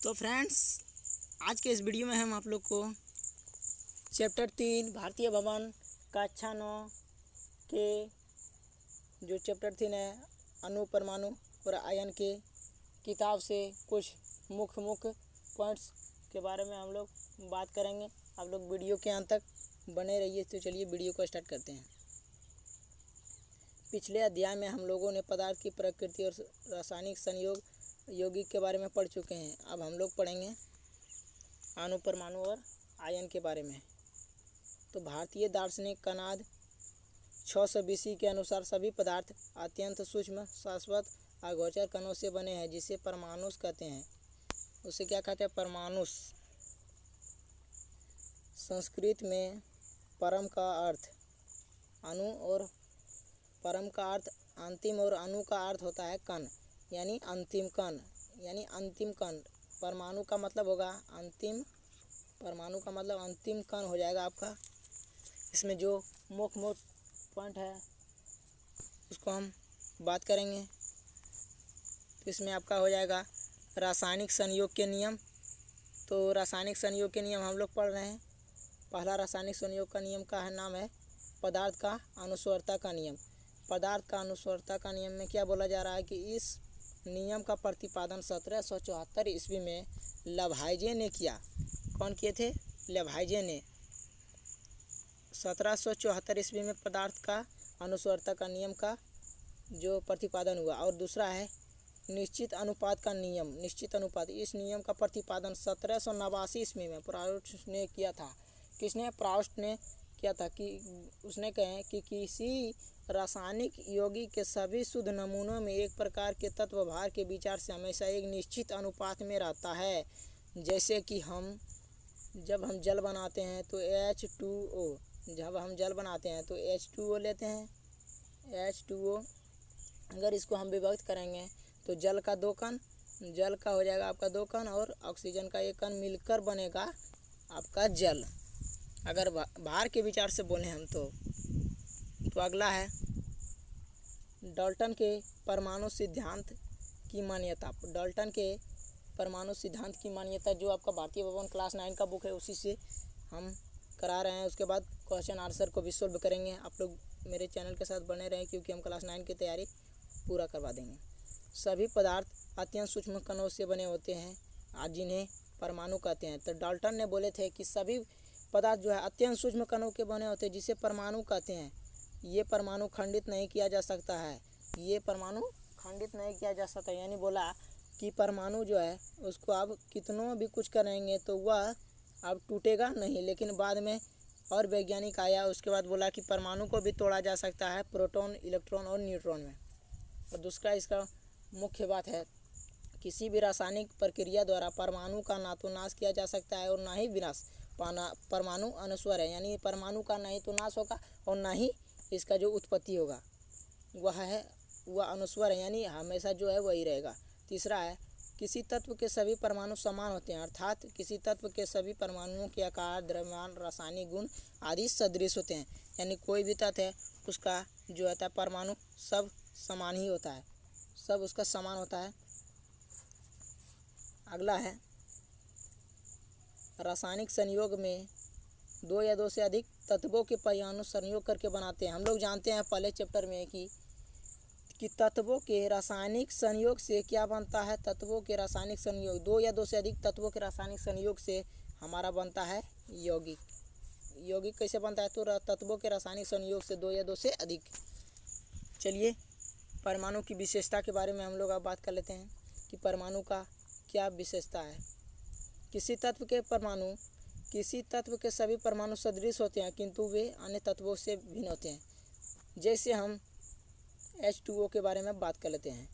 तो फ्रेंड्स, आज के इस वीडियो में हम आप लोग को चैप्टर 3 भारतीय भवन कक्षा 9 के जो चैप्टर 3 है अणु परमाणु और आयन के किताब से कुछ मुख्य पॉइंट्स के बारे में हम लोग बात करेंगे। आप लोग वीडियो के अंत तक बने रहिए। तो चलिए वीडियो को स्टार्ट करते हैं। पिछले अध्याय में हम लोगों ने पदार्थ की प्रकृति और रासायनिक संयोग यौगिक के बारे में पढ़ चुके हैं। अब हम लोग पढ़ेंगे अणु परमाणु और आयन के बारे में। तो भारतीय दार्शनिक कनाद 600 BC के अनुसार सभी पदार्थ अत्यंत सूक्ष्म शाश्वत अगोचर कणों से बने हैं, जिसे परमाणुस कहते हैं। उसे क्या कहते हैं? परमाणुस। संस्कृत में परम का अर्थ अणु और परम का अर्थ अंतिम और अणु का अर्थ होता है कण, यानी अंतिम कण, यानी अंतिम कण। परमाणु का मतलब होगा अंतिम, परमाणु का मतलब अंतिम कण हो जाएगा आपका। इसमें जो मुख्य पॉइंट है उसको हम बात करेंगे। तो इसमें आपका हो जाएगा रासायनिक संयोग के नियम। तो रासायनिक संयोग के नियम हम लोग पढ़ रहे हैं। पहला रासायनिक संयोग का नियम का नाम है पदार्थ का अनुस्वरता का नियम। पदार्थ का अनुस्वरता का नियम में क्या बोला जा रहा है कि इस नियम का प्रतिपादन 1774 ईस्वी में लवाइजे ने किया। कौन किए थे? लवाइजे ने। 1774 ईस्वी में पदार्थ का अनुस्वरता का नियम का जो प्रतिपादन हुआ। और दूसरा है निश्चित अनुपात का नियम। निश्चित अनुपात, इस नियम का प्रतिपादन 1789 ईस्वी में प्राउस्ट ने किया था। किसने? प्राउस्ट ने किया था। कि उसने कहे कि किसी रासायनिक यौगिक के सभी शुद्ध नमूनों में एक प्रकार के तत्व भार के विचार से हमेशा एक निश्चित अनुपात में रहता है। जैसे कि जब हम जल बनाते हैं तो H2O, जब हम जल बनाते हैं तो H2O लेते हैं। H2O अगर इसको हम विभक्त करेंगे तो जल का 2 कण, जल का हो जाएगा आपका 2 कण और ऑक्सीजन का 1 कण मिलकर बनेगा आपका जल। अगर भार के विचार से बोले हम तो अगला है डाल्टन के परमाणु सिद्धांत की मान्यता। डाल्टन के परमाणु सिद्धांत की मान्यता जो आपका भारतीय भवन क्लास 9 का बुक है उसी से हम करा रहे हैं। उसके बाद क्वेश्चन आंसर को भी सोल्व करेंगे। आप लोग मेरे चैनल के साथ बने रहें क्योंकि हम क्लास 9 की तैयारी पूरा करवा देंगे। सभी पदार्थ अत्यंत सूक्ष्म कणों से बने होते हैं, आज जिन्हें परमाणु कहते हैं। तो डाल्टन ने बोले थे कि सभी पदार्थ जो है अत्यंत सूक्ष्म कणों के बने होते हैं, जिसे परमाणु कहते हैं। ये परमाणु खंडित नहीं किया जा सकता है। ये परमाणु खंडित नहीं किया जा सकता, यानी बोला कि परमाणु जो है उसको आप कितनों भी कुछ करेंगे तो वह अब टूटेगा नहीं। लेकिन बाद में और वैज्ञानिक आया, उसके बाद बोला कि परमाणु को भी तोड़ा जा सकता है प्रोटॉन, इलेक्ट्रॉन और न्यूट्रॉन में। और दूसरा इसका मुख्य बात है किसी भी रासायनिक प्रक्रिया द्वारा परमाणु का ना तो नाश किया जा सकता है और ना ही विनाश। परमाणु अनुस्वर है, यानी परमाणु का ना ही तो नाश होगा और ना ही इसका जो उत्पत्ति होगा वह अनुस्वर है, यानी हमेशा जो है वही रहेगा। तीसरा है किसी तत्व के सभी परमाणु समान होते हैं, अर्थात किसी तत्व के सभी परमाणुओं के आकार, द्रव्यमान, रासायनिक गुण आदि सदृश होते हैं। यानी कोई भी तत्व है उसका जो होता है परमाणु सब समान ही होता है, सब उसका समान होता है। अगला है रासायनिक संयोग में 2 या 2 से अधिक तत्वों के परमाणु संयोग करके बनाते हैं। हम लोग जानते हैं पहले चैप्टर में कि तत्वों के रासायनिक संयोग से क्या बनता है। तत्वों के रासायनिक संयोग 2 या 2 से अधिक तत्वों के रासायनिक संयोग से हमारा बनता है यौगिक। यौगिक कैसे बनता है? तो तत्वों के रासायनिक संयोग से 2 या 2 से अधिक। चलिए परमाणु की विशेषता के बारे में हम लोग अब बात कर लेते हैं कि परमाणु का क्या विशेषता है। किसी तत्व के सभी परमाणु सदृश होते हैं, किंतु वे अन्य तत्वों से भिन्न होते हैं। जैसे हम H2O के बारे में बात कर लेते हैं।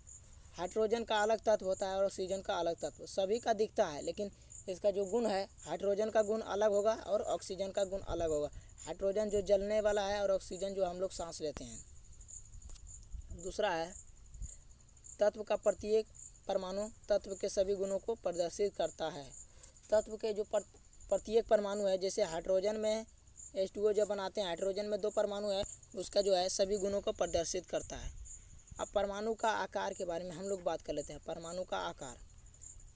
हाइड्रोजन का अलग तत्व होता है और ऑक्सीजन का अलग तत्व। सभी का दिखता है, लेकिन इसका जो गुण है हाइड्रोजन का गुण अलग होगा और ऑक्सीजन का गुण अलग होगा। हाइड्रोजन जो जलने वाला है और ऑक्सीजन जो हम लोग सांस लेते हैं। दूसरा है तत्व का प्रत्येक परमाणु तत्व के सभी गुणों को प्रदर्शित करता है। तत्व के जो प्रत्येक परमाणु है, जैसे हाइड्रोजन में H2O जब बनाते हैं, हाइड्रोजन में 2 परमाणु है, उसका जो है सभी गुणों को प्रदर्शित करता है। अब परमाणु का आकार के बारे में हम लोग बात कर लेते हैं। परमाणु का आकार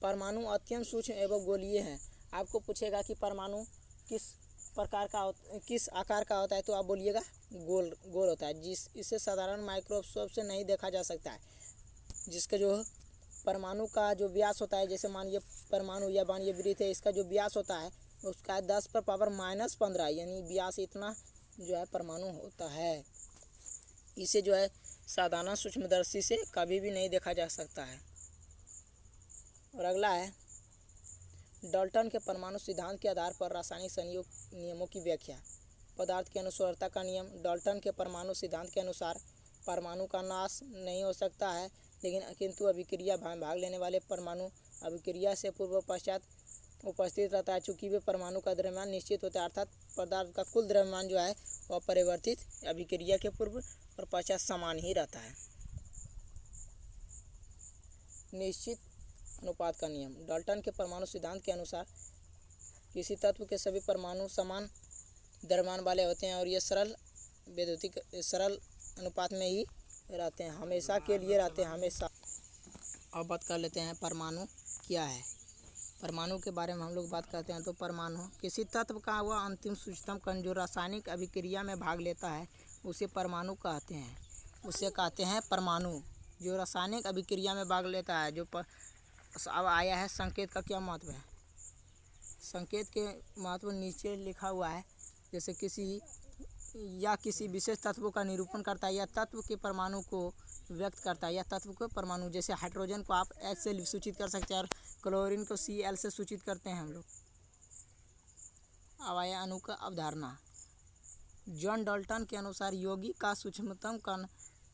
परमाणु अत्यंत सूक्ष्म एवं गोलीय हैं। आपको पूछेगा कि परमाणु किस आकार का होता है, तो आप बोलिएगा गोल होता है। इसे साधारण माइक्रोस्कोप से नहीं देखा जा सकता है। जिसका जो परमाणु का जो व्यास होता है, जैसे मानिए परमाणु या मानिए वृत्त है, इसका जो व्यास होता है उसका 10⁻⁻15, यानी व्यास इतना जो है परमाणु होता है। इसे जो है साधारण सूक्ष्मदर्शी से कभी भी नहीं देखा जा सकता है। और अगला है डाल्टन के परमाणु सिद्धांत के आधार पर रासायनिक संयोग नियमों की व्याख्या। पदार्थ की अनुस्वरता का नियम। डाल्टन के परमाणु सिद्धांत के अनुसार परमाणु का नाश नहीं हो सकता है, किंतु अभिक्रिया भाग लेने वाले परमाणु अभिक्रिया से पूर्व पश्चात उपस्थित रहता है। चूँकि वे परमाणु का द्रव्यमान निश्चित होता है, अर्थात पदार्थ का कुल द्रव्यमान जो है वह परिवर्तित अभिक्रिया के पूर्व और पश्चात समान ही रहता है। निश्चित अनुपात का नियम। डाल्टन के परमाणु सिद्धांत के अनुसार किसी तत्व के सभी परमाणु समान द्रव्यमान वाले होते हैं और ये सरल अनुपात में ही रहते हैं, हमेशा के लिए रहते हैं, हमेशा। अब बात कर लेते हैं परमाणु क्या है। परमाणु के बारे में हम लोग बात करते हैं तो परमाणु किसी तत्व का वह अंतिम सूक्ष्मतम कण जो रासायनिक अभिक्रिया में भाग लेता है उसे परमाणु कहते हैं। उसे कहते हैं परमाणु जो रासायनिक अभिक्रिया में भाग लेता है। अब आया है संकेत का क्या महत्व है। संकेत के महत्व नीचे लिखा हुआ है। जैसे किसी विशेष तत्व का निरूपण करता है या तत्व के परमाणु को व्यक्त करता है या तत्व को परमाणु, जैसे हाइड्रोजन को आप H से सूचित कर सकते हैं और क्लोरीन को Cl से सूचित करते हैं हम लोग। अब आया अणु का अवधारणा। जॉन डाल्टन के अनुसार यौगिक का सूक्ष्मतम कण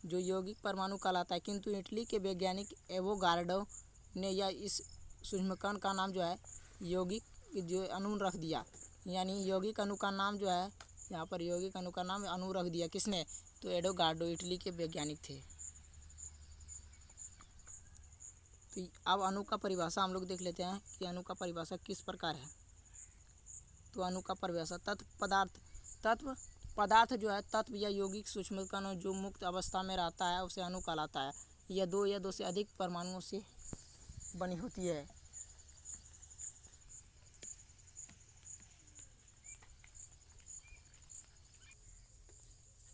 जो यौगिक परमाणु कहलाता है, किंतु इटली के वैज्ञानिक एवोगार्डो ने या इस सूक्ष्म कण का नाम जो है यौगिक जो अणु रख दिया, यानी यौगिक अणु का नाम जो है यहाँ पर यौगिक अणु का नाम अणु रख दिया। किसने? तो एवोगार्डो इटली के वैज्ञानिक थे। तो अब अणु का परिभाषा हम लोग देख लेते हैं कि अणु का परिभाषा किस प्रकार है। तो अणु का परिभाषा तत्व पदार्थ जो है तत्व या यौगिक सूक्ष्म कण जो मुक्त अवस्था में रहता है उसे अणु कहलाता है। यह दो से अधिक परमाणुओं से बनी होती है।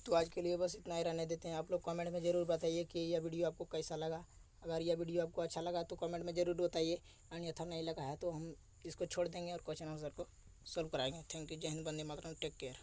तो आज के लिए बस इतना ही रहने देते हैं। आप लोग कमेंट में ज़रूर बताइए कि यह वीडियो आपको कैसा लगा। अगर यह वीडियो आपको अच्छा लगा तो कमेंट में ज़रूर बताइए, अन्यथा नहीं लगा है तो हम इसको छोड़ देंगे और क्वेश्चन आंसर को सॉल्व कराएंगे। Thank you. जय हिंद, वंदे मातरम, टेक केयर।